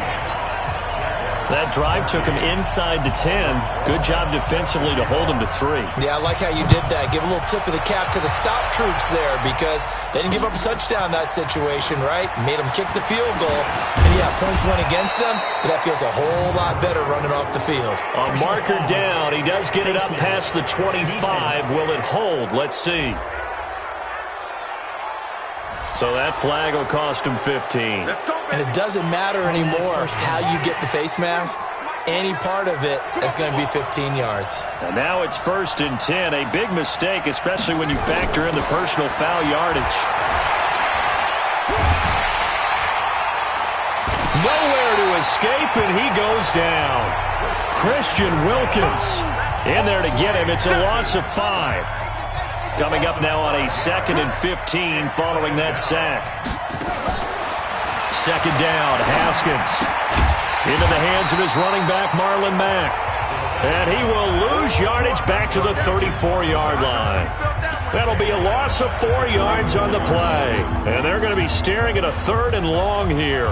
That drive took him inside the 10. Good job defensively to hold him to 3. Yeah, I like how you did that. Give a little tip of the cap to the stop troops there because they didn't give up a touchdown in that situation, right? Made them kick the field goal. And yeah, points went against them, but that feels a whole lot better running off the field. A marker down. He does get it up past the 25. Will it hold? Let's see. So that flag will cost him 15. And it doesn't matter anymore how you get the face mask. Any part of it is going to be 15 yards. And now it's 1st and 10. A big mistake, especially when you factor in the personal foul yardage. Nowhere to escape, and he goes down. Christian Wilkins in there to get him. It's a loss of 5. Coming up now on a 2nd and 15 following that sack. Second down, Haskins. Into the hands of his running back, Marlon Mack. And he will lose yardage back to the 34-yard line. That'll be a loss of 4 yards on the play. And they're going to be staring at a 3rd and long here.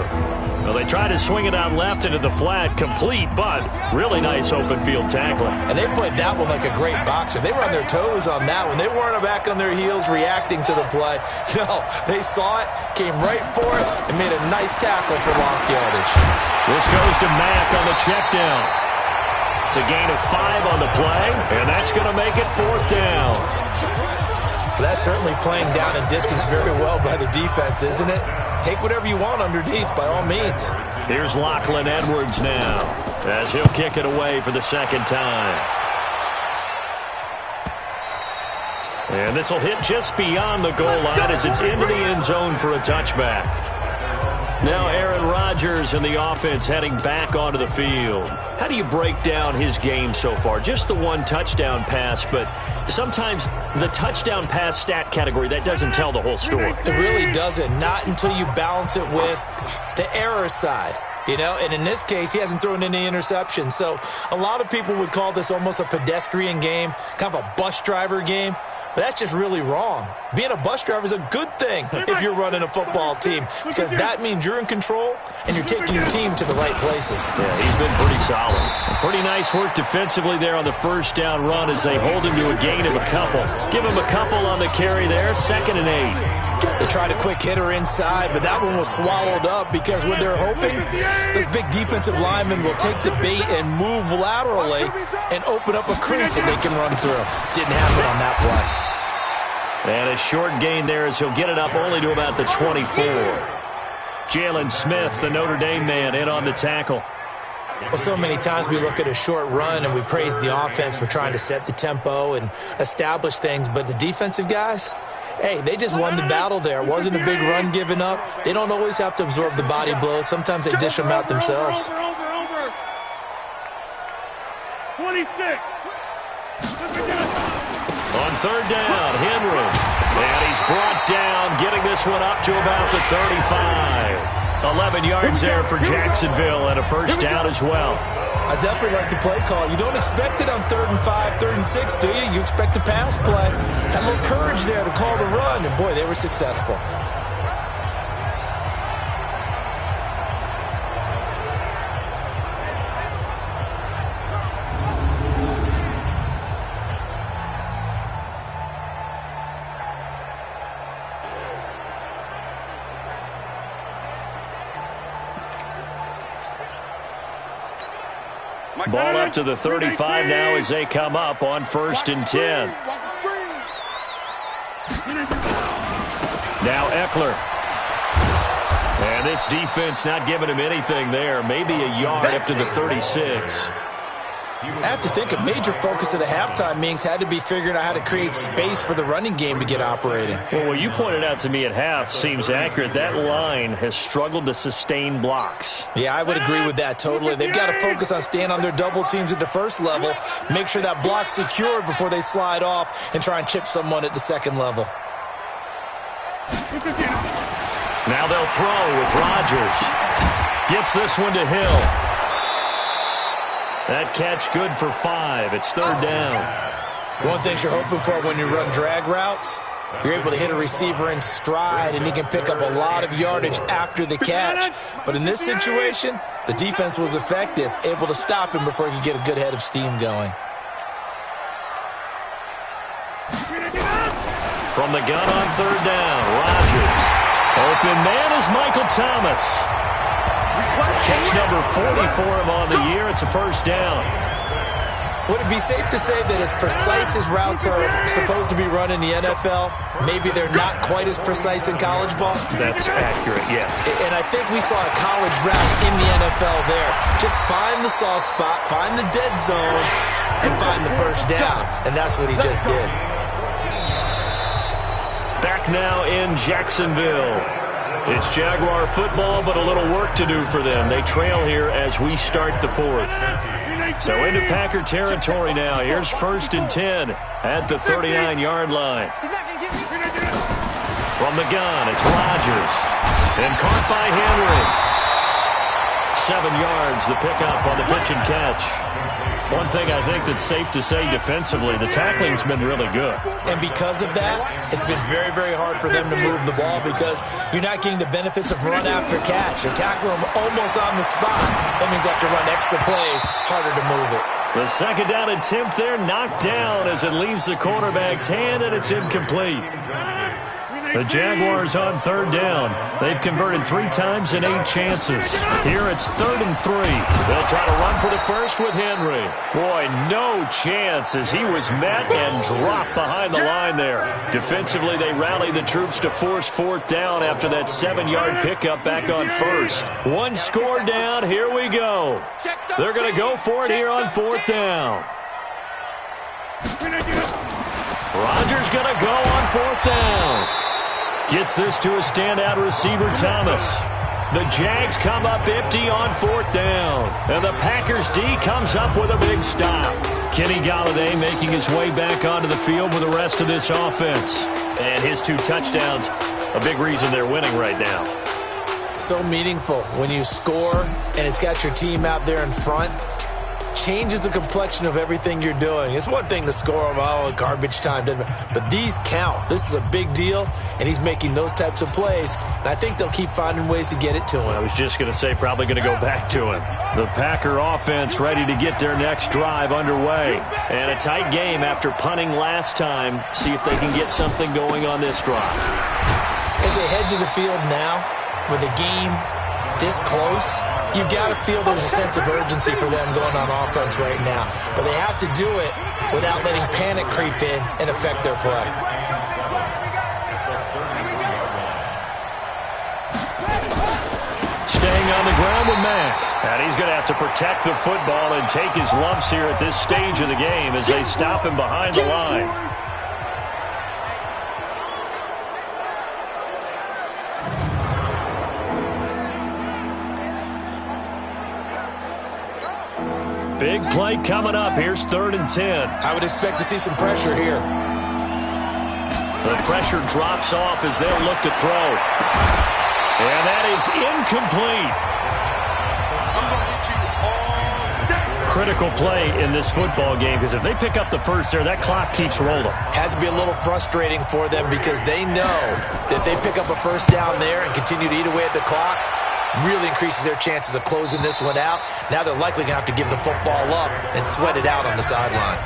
Well, they tried to swing it out left into the flat, complete, but really nice open field tackling. And they played that one like a great boxer. They were on their toes on that one. They weren't back on their heels reacting to the play. No, they saw it, came right for it, and made a nice tackle for lost yardage. This goes to Mack on the check down. It's a gain of 5 on the play, and that's going to make it 4th down. Well, that's certainly playing down in distance very well by the defense, isn't it? Take whatever you want underneath, by all means. Here's Lachlan Edwards now, as he'll kick it away for the 2nd time. And this will hit just beyond the goal line as it's into the end zone for a touchback. Now Aaron Rodgers and the offense heading back onto the field. How do you break down his game so far? Just the 1 touchdown pass, but sometimes the touchdown pass stat category, that doesn't tell the whole story. It really doesn't. Not until you balance it with the error side. You know, and in this case, he hasn't thrown any interceptions. So a lot of people would call this almost a pedestrian game, kind of a bus driver game. But that's just really wrong. Being a bus driver is a good thing if you're running a football team, because that means you're in control and you're taking your team to the right places. Yeah, he's been pretty solid. Pretty nice work defensively there on the 1st down run as they hold him to a gain of a couple. Give him a couple on the carry there, 2nd and 8. They tried a quick hitter inside, but that one was swallowed up because what they're hoping, those big defensive linemen will take the bait and move laterally and open up a crease that they can run through. Didn't happen on that play. And a short gain there as he'll get it up only to about the 24. Jalen Smith, the Notre Dame man, in on the tackle. Well, so many times we look at a short run and we praise the offense for trying to set the tempo and establish things, but the defensive guys, hey, they just won the battle there. It wasn't a big run given up. They don't always have to absorb the body blows. Sometimes they dish them out themselves. 26. On 3rd down, Henry. And he's brought down, getting this one up to about the 35. 11 yards there for Jacksonville and a 1st down as well. I definitely like the play call. You don't expect it on 3rd and 5, 3rd and 6, do you? You expect a pass play. Had a little courage there to call the run, and boy, they were successful. Ball up to the 35 now as they come up on 1st and 10. Now Eckler. And this defense not giving him anything there. Maybe a yard up to the 36. I have to think a major focus of the halftime meetings had to be figuring out how to create space for the running game to get operating. Well, what you pointed out to me at half seems accurate. That line has struggled to sustain blocks. Yeah, I would agree with that totally. They've got to focus on staying on their double teams at the 1st level, make sure that block's secured before they slide off and try and chip someone at the 2nd level. Now they'll throw with Rodgers. Gets this one to Hill. That catch good for 5. It's 3rd down. One thing you're hoping for when you run drag routes, you're able to hit a receiver in stride, and he can pick up a lot of yardage after the catch. But in this situation, the defense was effective, able to stop him before he could get a good head of steam going. From the gun on 3rd down, Rodgers. Open man is Michael Thomas. Catch number 40 for him on the year. It's a 1st down. Would it be safe to say that as precise as routes are supposed to be run in the NFL, maybe they're not quite as precise in college ball? That's accurate, yeah. And I think we saw a college route in the NFL there. Just find the soft spot, find the dead zone, and find the 1st down. And that's what he just did. Back now in Jacksonville. It's Jaguar football, but a little work to do for them. They trail here as we start the fourth. So into Packer territory now. Here's 1st and 10 at the 39-yard line. From the gun, it's Rodgers. And caught by Henry. 7 yards, the pickup on the pitch and catch. One thing I think that's safe to say defensively, the tackling's been really good. And because of that, it's been very, very hard for them to move the ball because you're not getting the benefits of run after catch. You're tackling them almost on the spot. That means you have to run extra plays, harder to move it. The 2nd down attempt there knocked down as it leaves the quarterback's hand, and it's incomplete. The Jaguars on 3rd down. They've converted 3 times in 8 chances. Here it's 3rd and 3. They'll try to run for the first with Henry. Boy, no chance as he was met and dropped behind the line there. Defensively, they rally the troops to force 4th down after that 7-yard pickup back on 1st. 1 score down. Here we go. They're going to go for it here on 4th down. Rodgers going to go on 4th down. Gets this to a standout receiver, Thomas. The Jags come up empty on 4th down. And the Packers D comes up with a big stop. Kenny Golladay making his way back onto the field with the rest of this offense. And his 2 touchdowns, a big reason they're winning right now. So meaningful when you score and it's got your team out there in front. Changes the complexion of everything you're doing. It's one thing to score garbage time, but these count. This is a big deal, and he's making those types of plays, and I think they'll keep finding ways to get it to him. I was just going to say probably going to go back to him. The Packer offense ready to get their next drive underway. And a tight game after punting last time. See if they can get something going on this drive. As they head to the field now, with the game this close, you've got to feel there's a sense of urgency for them going on offense right now. But they have to do it without letting panic creep in and affect their play. Staying on the ground with Mack. And he's going to have to protect the football and take his lumps here at this stage of the game as they stop him behind the line. Big play coming up. Here's 3rd and 10. I would expect to see some pressure here. The pressure drops off as they'll look to throw. And that is incomplete. Critical play in this football game because if they pick up the first there, that clock keeps rolling. Has to be a little frustrating for them because they know that they pick up a first down there and continue to eat away at the clock. Really increases their chances of closing this one out. Now they're likely going to have to give the football up and sweat it out on the sideline.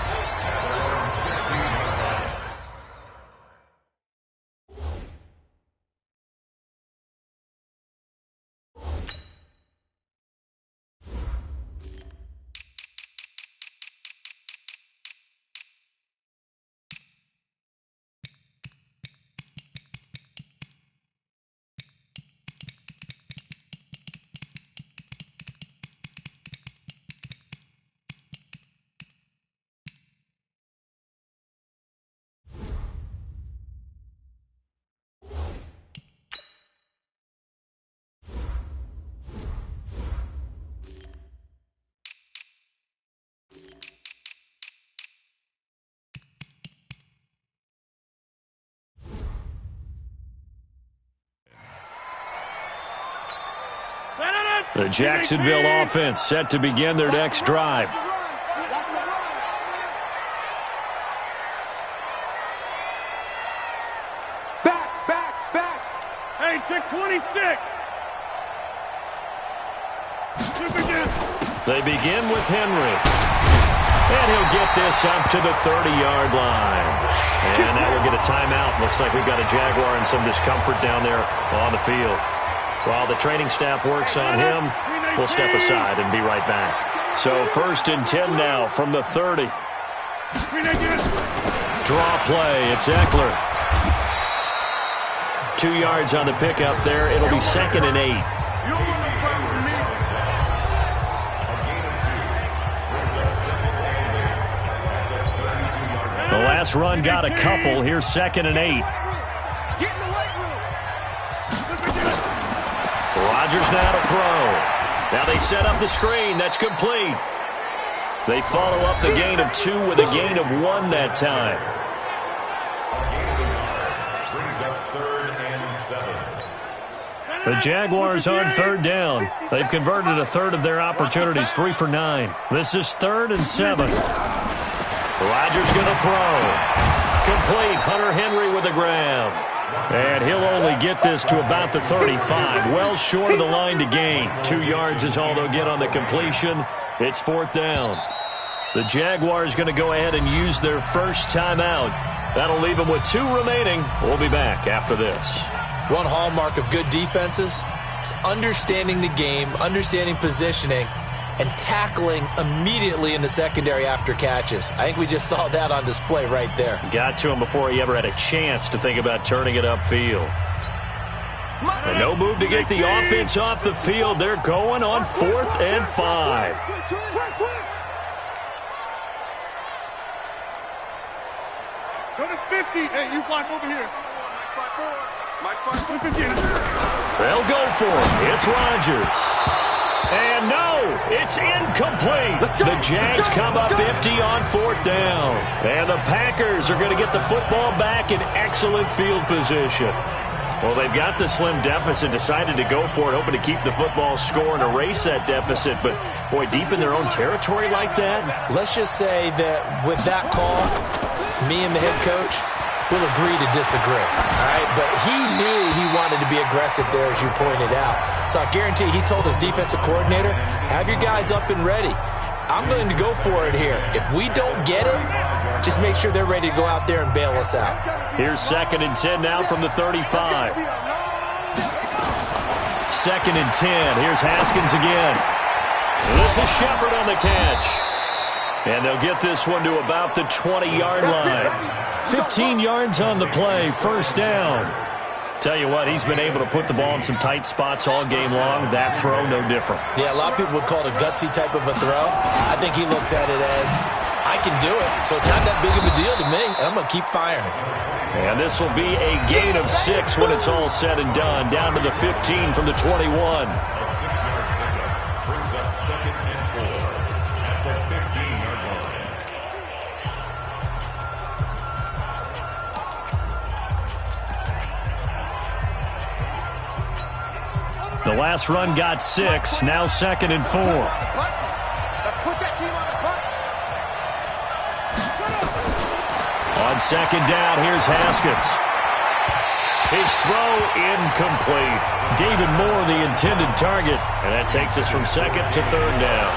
The Jacksonville offense set to begin their next drive. Back. Hey, check 26. They begin with Henry. And he'll get this up to the 30-yard line. And now we'll get a timeout. Looks like we've got a Jaguar in some discomfort down there on the field. While the training staff works on him, we'll step aside and be right back. So 1st and 10 now from the 30. Draw play. It's Eckler. 2 yards on the pickup there. It'll be 2nd and 8. The last run got a couple. Here's 2nd and 8. Rodgers now to throw. Now they set up the screen. That's complete. They follow up the gain of 2 with a gain of 1 that time. The Jaguars on 3rd down. They've converted a third of their opportunities, 3 for 9. This is 3rd and 7. Rodgers going to throw. Complete. Hunter Henry with a grab. And he'll only get this to about the 35. Well short of the line to gain. 2 yards is all they'll get on the completion. It's 4th down. The Jaguars going to go ahead and use their first timeout. That'll leave them with 2 remaining. We'll be back after this. One hallmark of good defenses is understanding the game, understanding positioning, and tackling immediately in the secondary after catches. I think we just saw that on display right there. Got to him before he ever had a chance to think about turning it upfield. And no move to get the offense off the field. They're going on 4th and 5. Go to 50. Hey, you block over here. They'll go for it. It's Rodgers. And no, it's incomplete. The Jags come up empty on 4th down. And the Packers are going to get the football back in excellent field position. Well, they've got the slim deficit, decided to go for it, hoping to keep the football score and erase that deficit. But, boy, deep in their own territory like that. Let's just say that with that call, me and the head coach will agree to disagree, all right? But he knew he wanted to be aggressive there, as you pointed out. So I guarantee he told his defensive coordinator, have your guys up and ready. I'm going to go for it here. If we don't get it, just make sure they're ready to go out there and bail us out. Here's 2nd and 10 now from the 35. 2nd and 10. Here's Haskins again. This is Shepard on the catch. And they'll get this one to about the 20-yard line. 15 yards on the play, 1st down. Tell you what, he's been able to put the ball in some tight spots all game long. That throw, no different. Yeah, a lot of people would call it a gutsy type of a throw. I think he looks at it as, I can do it, so it's not that big of a deal to me, and I'm going to keep firing. And this will be a gain of 6 when it's all said and done, down to the 15 from the 21. The last run got 6, now 2nd and 4. On 2nd down, here's Haskins. His throw incomplete. David Moore, the intended target. And that takes us from 2nd to 3rd down.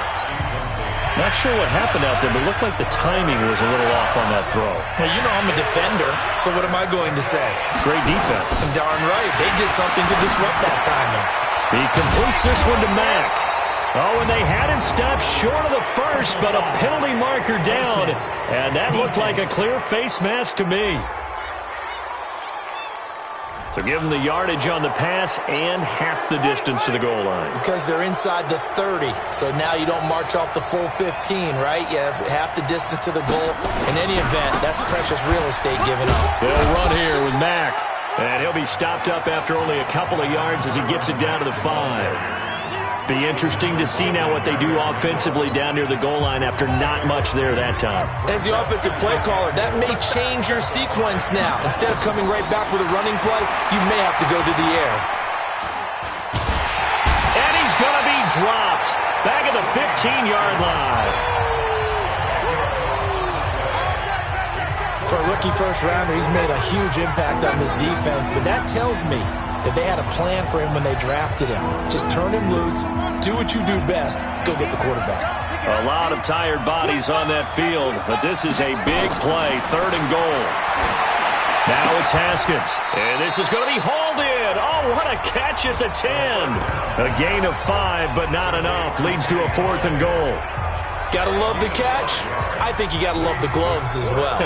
Not sure what happened out there, but it looked like the timing was a little off on that throw. Well, you know I'm a defender, so what am I going to say? Great defense. Darn right. They did something to disrupt that timing. He completes this one to Mack. Oh, and they had him stopped short of the first, but a penalty marker down. And that looked like a clear face mask to me. So give them the yardage on the pass and half the distance to the goal line. Because they're inside the 30, so now you don't march off the full 15, right? You have half the distance to the goal. In any event, that's precious real estate given up. They'll run here with Mack. And he'll be stopped up after only a couple of yards as he gets it down to the 5. Be interesting to see now what they do offensively down near the goal line after not much there that time. As the offensive play caller, that may change your sequence now. Instead of coming right back with a running play, you may have to go to the air. And he's going to be dropped. Back at the 15-yard line. For a rookie first-rounder, he's made a huge impact on this defense, but that tells me that they had a plan for him when they drafted him. Just turn him loose, do what you do best, go get the quarterback. A lot of tired bodies on that field, but this is a big play, 3rd and goal. Now it's Haskins, and this is going to be hauled in. Oh, what a catch at the 10. A gain of 5, but not enough, leads to a 4th and goal. Gotta love the catch. I think you gotta love the gloves as well.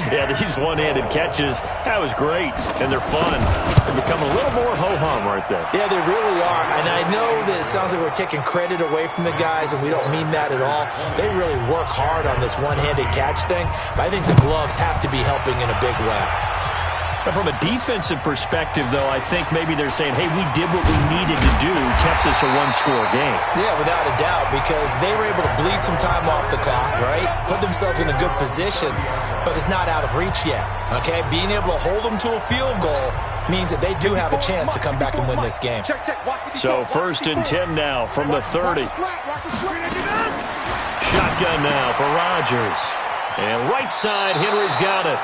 Yeah, these one-handed catches, that was great, and they're fun. They become a little more ho-hum right there. Yeah, they really are, and I know that it sounds like we're taking credit away from the guys, and we don't mean that at all. They really work hard on this one-handed catch thing, but I think the gloves have to be helping in a big way. From a defensive perspective, though, I think maybe they're saying, hey, we did what we needed to do, kept this a one-score game. Yeah, without a doubt, because they were able to bleed some time off the clock, right? Put themselves in a good position, but it's not out of reach yet, okay? Being able to hold them to a field goal means that they do have a chance to come back and win this game. So 1st and 10 now from the 30. Shotgun now for Rodgers. And right side, Henry's got it.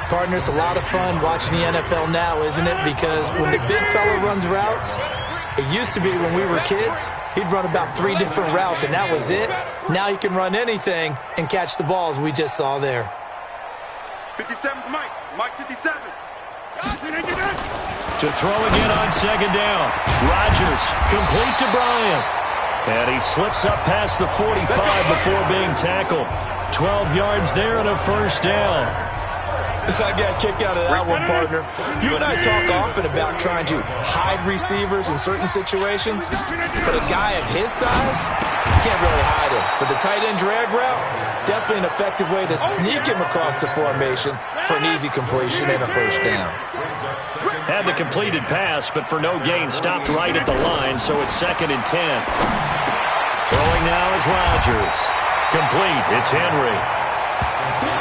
Partner, it's a lot of fun watching the NFL now, isn't it? Because when the big fella runs routes, it used to be when we were kids, he'd run about 3 different routes, and that was it. Now he can run anything and catch the ball, as we just saw there. 57's Mike. Mike 57. To throw again on 2nd down. Rodgers, complete to Bryant. And he slips up past the 45 before being tackled. 12 yards there and a 1st down. I got a kick out of that one, partner. You and I talk often about trying to hide receivers in certain situations, but a guy of his size, you can't really hide him. But the tight end drag route, definitely an effective way to sneak him across the formation for an easy completion and a 1st down. Had the completed pass, but for no gain, stopped right at the line, so it's 2nd and 10. Throwing now is Rodgers. Complete, it's Henry.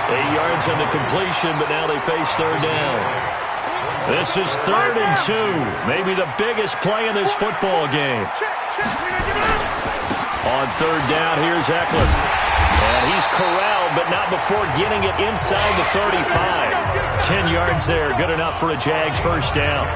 8 yards on the completion, but now they face 3rd down. This is 3rd and 2. Maybe the biggest play in this football game. On 3rd down, here's Eckler. And he's corralled, but not before getting it inside the 35. 10 yards there, good enough for a Jags 1st down.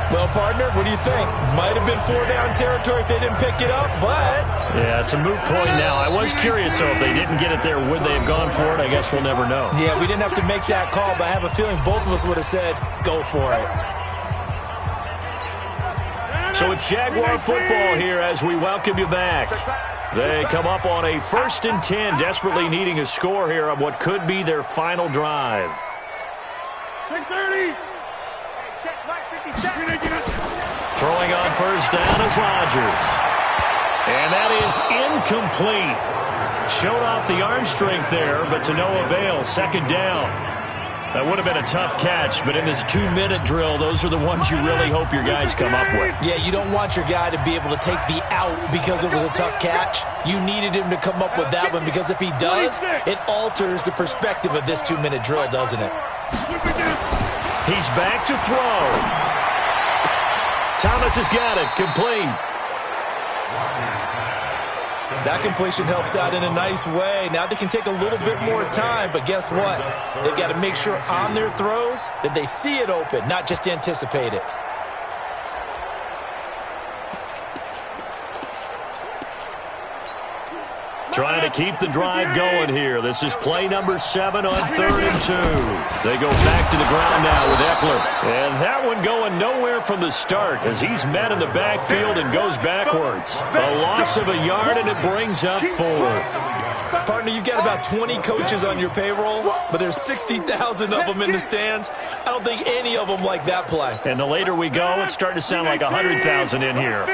Well, partner, what do you think? Might have been 4-down territory if they didn't pick it up, but... Yeah, it's a moot point now. I was curious, though, if they didn't get it there, would they have gone for it? I guess we'll never know. Yeah, we didn't have to make that call, but I have a feeling both of us would have said, go for it. So it's Jaguar football here as we welcome you back. They come up on a 1st and 10, desperately needing a score here on what could be their final drive. 30. Throwing on 1st down is Rodgers. And that is incomplete. Showed off the arm strength there, but to no avail. 2nd down. That would have been a tough catch, but in this 2-minute drill, those are the ones you really hope your guys come up with. Yeah, you don't want your guy to be able to take the out because it was a tough catch. You needed him to come up with that one because if he does, it alters the perspective of this 2-minute drill, doesn't it? He's back to throw. Thomas has got it, complete. That completion helps out in a nice way. Now they can take a little bit more time, but guess what? They've got to make sure on their throws that they see it open, not just anticipate it. Trying to keep the drive going here. This is play number 7 on 3rd and 2. They go back to the ground now with Eckler. And that one going nowhere from the start as he's met in the backfield and goes backwards. A loss of a yard, and it brings up 4th. Partner, you've got about 20 coaches on your payroll, but there's 60,000 of them in the stands. I don't think any of them like that play. And the later we go, it's starting to sound like 100,000 in here.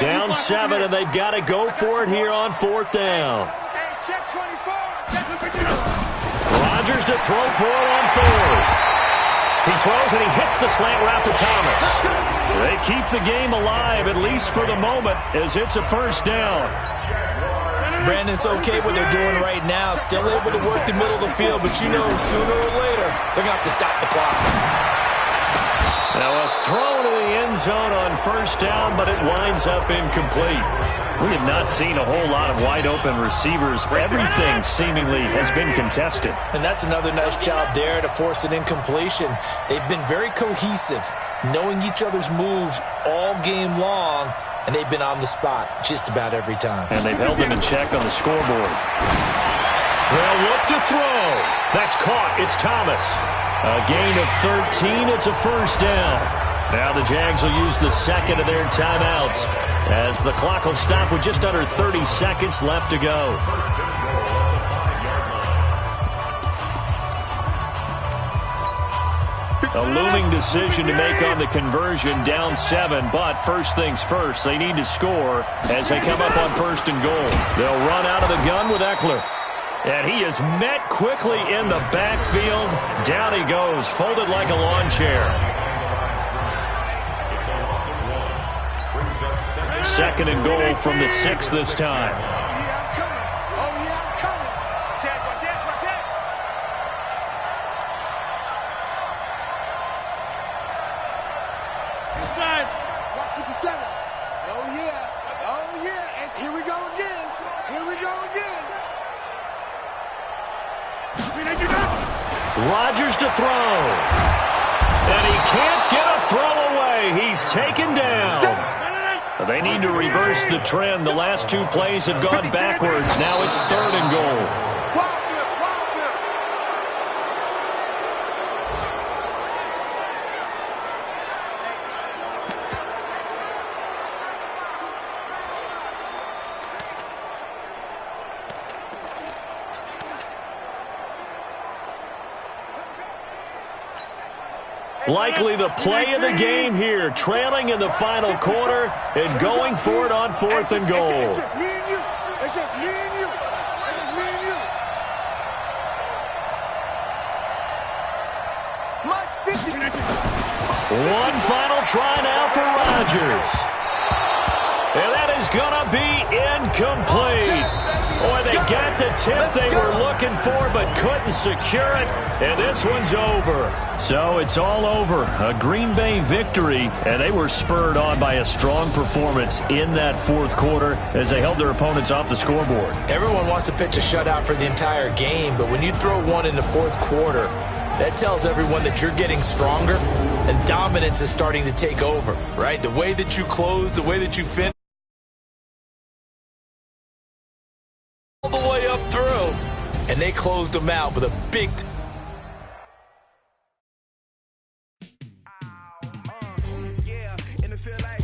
Down 7, and they've got to go for it here on 4th down. Rodgers to throw for it on 4th. He throws and he hits the slant route to Thomas. They keep the game alive, at least for the moment, as it's a 1st down. Brandon, it's okay what they're doing right now. Still able to work the middle of the field, but you know sooner or later they're going to have to stop the clock. Now a throw to the end zone on 1st down, but it winds up incomplete. We have not seen a whole lot of wide-open receivers. Everything seemingly has been contested. And that's another nice job there to force an incompletion. They've been very cohesive, knowing each other's moves all game long, and they've been on the spot just about every time. And they've held them in check on the scoreboard. They'll look to throw. That's caught. It's Thomas. A gain of 13. It's a 1st down. Now the Jags will use the 2nd of their timeouts as the clock will stop with just under 30 seconds left to go. A looming decision to make on the conversion, down 7, but first things first, they need to score as they come up on 1st and goal. They'll run out of the gun with Eckler. And he is met quickly in the backfield. Down he goes, folded like a lawn chair. Second and goal from the 6 this time. Rodgers to throw. And he can't get a throw away. He's taken down. They need to reverse the trend. The last 2 plays have gone backwards. Now it's 3rd and goal. Likely the play of the game here, trailing in the final quarter and going for it on 4th and goal. It's just me and you. It's just me and you. It's just me and you. Mike 50. One final try now for Rodgers. And that is going to be incomplete. Boy, they got the tip they were looking for but couldn't secure it. And this one's over. So it's all over. A Green Bay victory. And they were spurred on by a strong performance in that 4th quarter as they held their opponents off the scoreboard. Everyone wants to pitch a shutout for the entire game, but when you throw one in the 4th quarter, that tells everyone that you're getting stronger and dominance is starting to take over, right? The way that you close, the way that you finish, all the way up through, and they closed them out with a big yeah, and it feel like